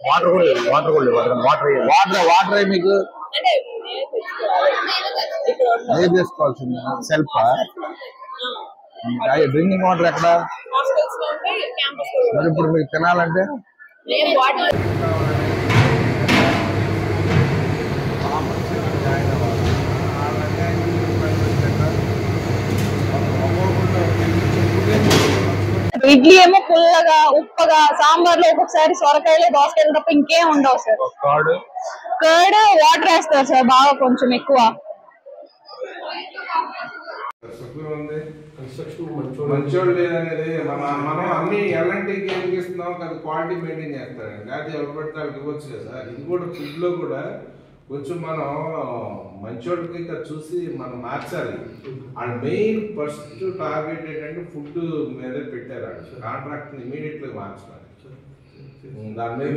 Water కూడా water కూడా water water water మీకు ఏం చేసుకోవాల్సింది సెల్ఫ్ డ్రింకింగ్ వాటర్ ఎక్కడ మరి ఇప్పుడు మీకు తినాలంటే ఇడ్లీ ఏమో పుల్లగా ఉప్పగా సాంబార్ లో ఒక్కొక్కసారి సొరకాయలు దోసకాయలు తప్ప ఇంకేం ఉండవు సార్. కర్డ్ వాటర్ వేస్తారు సార్ బాగా కొంచెం ఎక్కువ. మంచోళ్ళు లేదనేది మనం అన్ని ఎలాంటికి ఏం ఇస్తున్నాం అది క్వాలిటీ మెయింటైన్ చేస్తారండి. లేకపోతే ఎవరు పడితే వాళ్ళకి ఇవ్వచ్చు కదా. ఇది కూడా ఫుడ్ లో కూడా కొంచెం మనం మంచోళ్ళకి చూసి మనం మార్చాలి. అండ్ మెయిన్ ఫస్ట్ టార్గెట్ ఏంటంటే ఫుడ్ మీద పెట్టారు. కాంట్రాక్ట్ ఇమీడియట్ గా మార్చాలి. దాని మీద